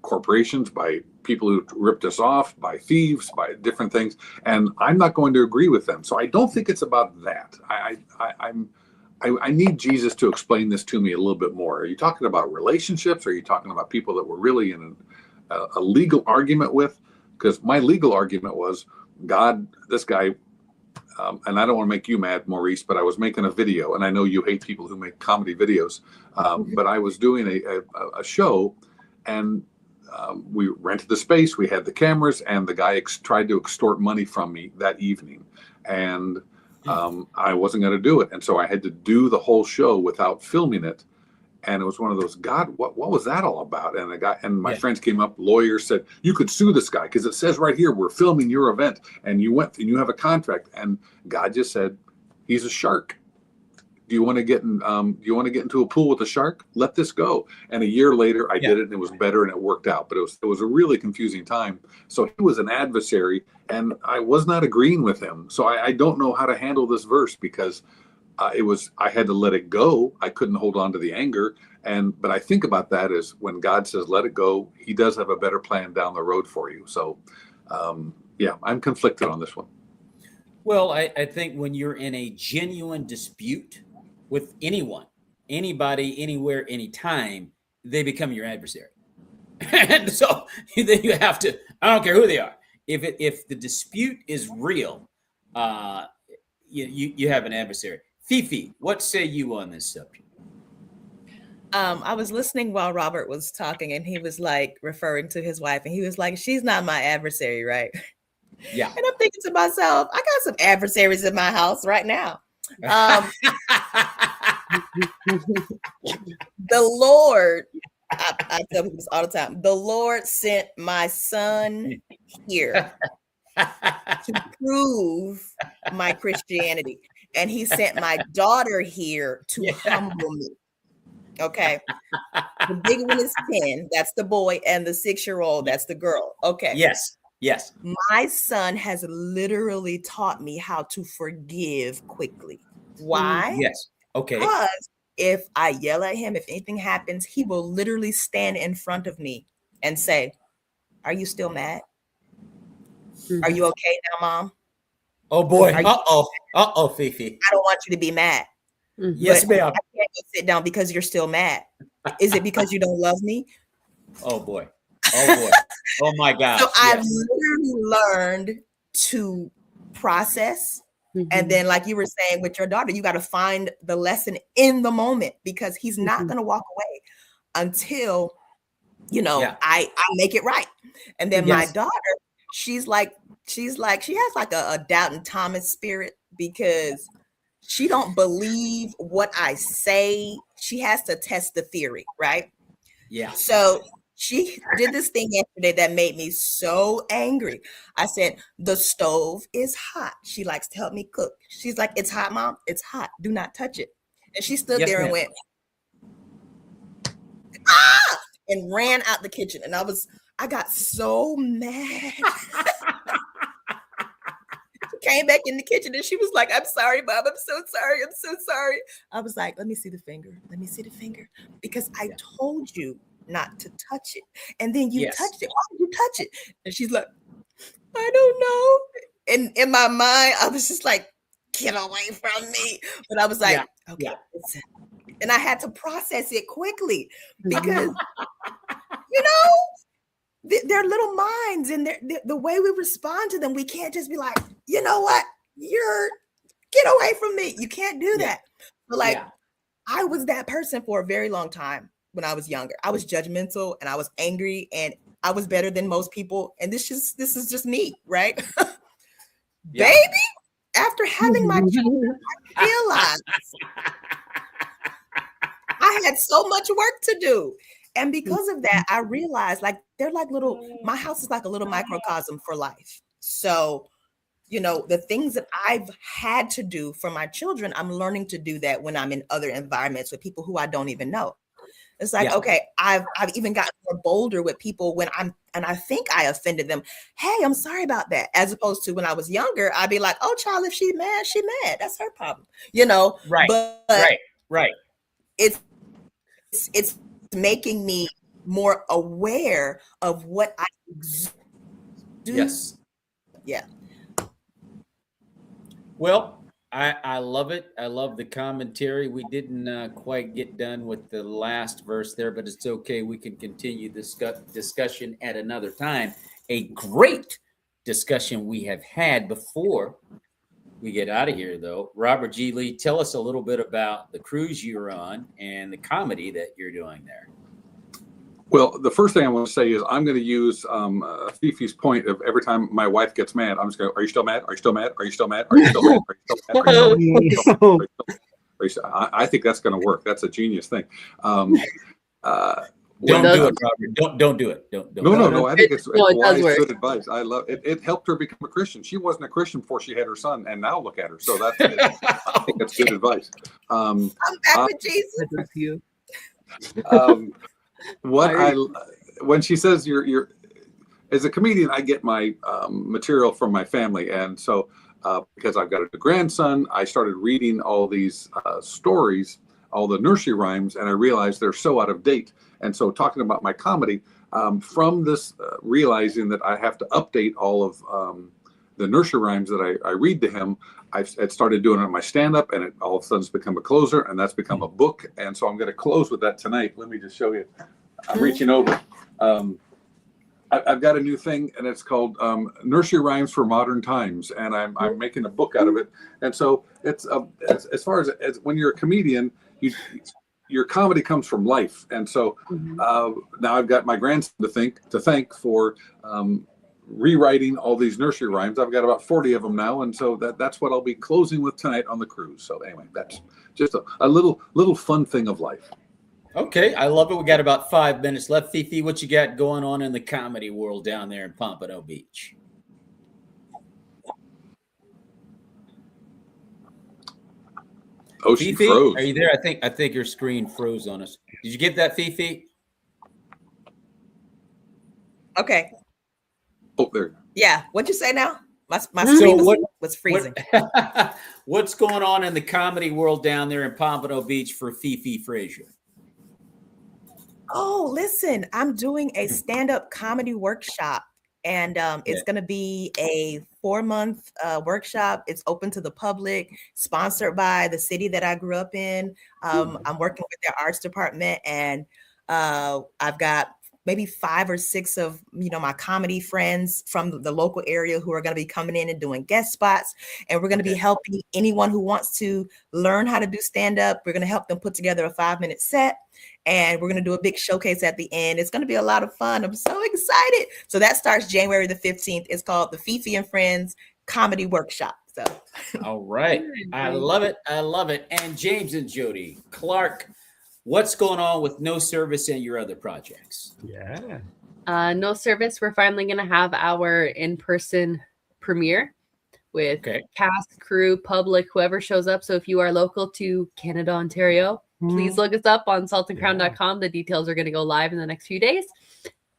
corporations, by people who ripped us off, by thieves, by different things, and I'm not going to agree with them. So I don't think it's about that. I need Jesus to explain this to me a little bit more. Are you talking about relationships? Are you talking about people that were really in a legal argument with? Because my legal argument was, God, this guy, and I don't want to make you mad, Maurice, but I was making a video, and I know you hate people who make comedy videos, but I was doing a show, and we rented the space, we had the cameras, and the guy tried to extort money from me that evening, and I wasn't going to do it, and so I had to do the whole show without filming it. And it was one of those, God, what was that all about? And my friends came up, lawyers said, you could sue this guy because it says right here, we're filming your event, and you have a contract. And God just said, he's a shark. Do you want to get into a pool with a shark? Let this go. And a year later, I did it, and it was better, and it worked out. But it was a really confusing time. So he was an adversary, and I was not agreeing with him. So I don't know how to handle this verse, because I had to let it go. I couldn't hold on to the anger. But I think about that as when God says, let it go, he does have a better plan down the road for you. So, I'm conflicted on this one. Well, I think when you're in a genuine dispute with anyone, anybody, anywhere, anytime, they become your adversary. And so then you have to, I don't care who they are. If the dispute is real, you have an adversary. Fifi, what say you on this subject? I was listening while Robert was talking, and he was like referring to his wife, and he was like, she's not my adversary, right? Yeah. And I'm thinking to myself, I got some adversaries in my house right now. The Lord, I tell people this all the time, the Lord sent my son here to prove my Christianity. And he sent my daughter here to humble me. Okay. The big one is 10. That's the boy. And the 6-year-old, that's the girl. Okay. Yes. Yes. My son has literally taught me how to forgive quickly. Why? Yes. Okay. Because if I yell at him, if anything happens, he will literally stand in front of me and say, "Are you still mad? Are you okay now, Mom? Oh boy. Are you- Uh-oh, Fifi. I don't want you to be mad. Yes, But ma'am. I can't go sit down because you're still mad. Is it because you don't love me?" Oh boy. Oh boy. Oh my gosh. So I've Yes. literally learned to process. And then, like you were saying with your daughter, you got to find the lesson in the moment, because he's not going to walk away until, I make it right. And then my daughter, she has like a Doubting Thomas spirit, because she don't believe what I say. She has to test the theory, right? Yeah. So she did this thing yesterday that made me so angry. I said, "The stove is hot." She likes to help me cook. She's like, "It's hot, Mom. It's hot. Do not touch it." And she stood there and went, "Ah!" and ran out the kitchen. And I got so mad. Came back in the kitchen and she was like, "I'm sorry, Mom. I'm so sorry. I'm so sorry." I was like, "Let me see the finger. Let me see the finger. Because I told you not to touch it. And then you touched it. Why did you touch it?" And she's like, "I don't know." And in my mind, I was just like, "Get away from me." But I was like, okay. And I had to process it quickly, because, they're little minds, and the way we respond to them, we can't just be like, "You know what? Get away from me." You can't do that. But I was that person for a very long time when I was younger. I was judgmental and I was angry and I was better than most people. And this is just me, right? Baby, after having my children, I realized I had so much work to do. And because of that, I realized, like, they're like my house is like a little microcosm for life. So, the things that I've had to do for my children, I'm learning to do that when I'm in other environments with people who I don't even know. It's like, okay, I've even gotten more bolder with people when I think I offended them. "Hey, I'm sorry about that." As opposed to when I was younger, I'd be like, "Oh, child, if she's mad, she mad. That's her problem." Right. But Right. It's making me more aware of what I do. Yes. Yeah. Well, I love it. I love the commentary. We didn't quite get done with the last verse there, but it's okay. We can continue this discussion at another time. A great discussion we have had before we get out of here, though. Robert G. Lee, tell us a little bit about the cruise you're on and the comedy that you're doing there. Well, the first thing I want to say is I'm going to use Fifi's point of every time my wife gets mad, I'm just going, "Are you still mad? Are you still mad? Are you still mad? Are you still mad? Are you still mad? Are you still mad? I think that's going to work. That's a genius thing. Don't do it, Robert. Don't do it. Don't. No. I think it's wise, work. good advice. I love it. It helped her become a Christian. She wasn't a Christian before she had her son, and now look at her. So I think that's good advice. I'm back with Jesus. When she says you're as a comedian, I get my material from my family, and so because I've got a grandson, I started reading all these stories, all the nursery rhymes, and I realized they're so out of date. And so, talking about my comedy, from this realizing that I have to update all of the nursery rhymes that I read to him, I started doing it on my stand-up, and it all of a sudden has become a closer, and that's become a book. And so I'm going to close with that tonight. Let me just show you. I'm reaching over. I've got a new thing, and it's called Nursery Rhymes for Modern Times, and I'm making a book out of it. And so it's as far as when you're a comedian, your comedy comes from life. And so now I've got my grandson to thank for rewriting all these nursery rhymes. I've got about 40 of them now, and so that's what I'll be closing with tonight on the cruise. So anyway, that's just a little fun thing of life. Okay, I love it. We got about 5 minutes left. Fifi, what you got going on in the comedy world down there in Pompano Beach? Oh, she Fifi, froze. are you there? I think your screen froze on us. Did you get that, Fifi? Okay. Oh, there. Yeah. What'd you say now? My So screen what- was freezing. What's going on in the comedy world down there in Pompano Beach for Fifi Frazier? Oh, listen, I'm doing a stand-up comedy workshop, and it's going to be a 4-month workshop. It's open to the public, sponsored by the city that I grew up in. I'm working with their arts department, and I've got maybe 5 or 6 of my comedy friends from the local area who are going to be coming in and doing guest spots, and we're going to be helping anyone who wants to learn how to do stand-up. We're going to help them put together a 5-minute set, and we're going to do a big showcase at the end. It's going to be a lot of fun. I'm so excited. So that starts January the 15th. It's called the Fifi and Friends Comedy Workshop. So all right, I love it. I love it. And James and Jody Clark, what's going on with No Service and your other projects? Yeah. No Service, we're finally going to have our in-person premiere with cast, crew, public, whoever shows up. So if you are local to Canada, Ontario, please look us up on saltandcrown.com. The details are going to go live in the next few days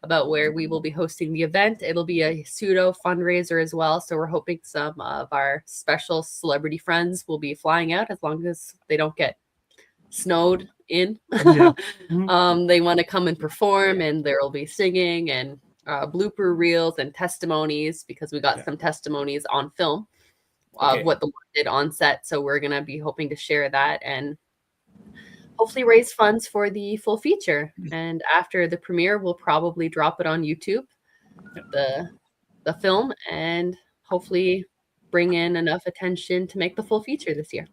about where we will be hosting the event. It'll be a pseudo fundraiser as well. So we're hoping some of our special celebrity friends will be flying out, as long as they don't get snowed in. They want to come and perform, and there will be singing and blooper reels and testimonies, because we got some testimonies on film of what the work did on set. So we're going to be hoping to share that and hopefully raise funds for the full feature. And after the premiere, we'll probably drop it on YouTube, the film, and hopefully bring in enough attention to make the full feature this year.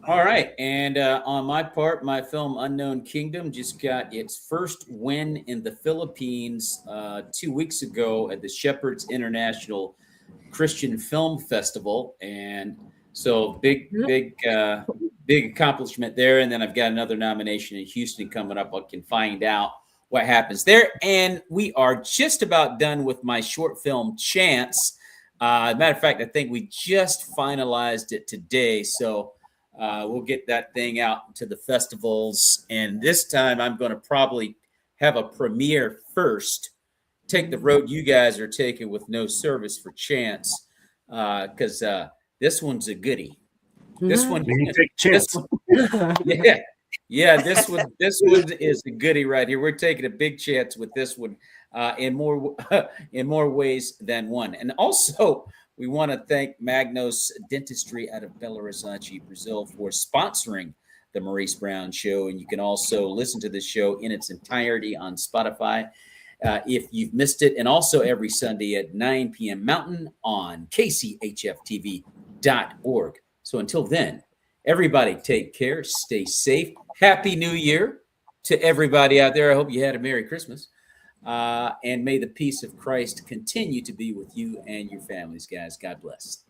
All right. And on my part, my film Unknown Kingdom just got its first win in the Philippines 2 weeks ago at the Shepherds International Christian Film Festival. And so big accomplishment there. And then I've got another nomination in Houston coming up. I can find out what happens there. And we are just about done with my short film Chance. Matter of fact, I think we just finalized it today. So we'll get that thing out to the festivals. And this time I'm going to probably have a premiere first, take the road you guys are taking with No Service for Chance, because this one's a goodie. This one, take a chance. This one is a goodie right here. We're taking a big chance with this one in more ways than one. And also, we want to thank MAGNOS Dentistry out of Belo Horizonte, Brazil, for sponsoring the Maurice Brown Show. And you can also listen to the show in its entirety on Spotify if you've missed it. And also every Sunday at 9 p.m. Mountain on kchftv.org. So until then, everybody take care, stay safe. Happy New Year to everybody out there. I hope you had a Merry Christmas. And may the peace of Christ continue to be with you and your families, guys. God bless.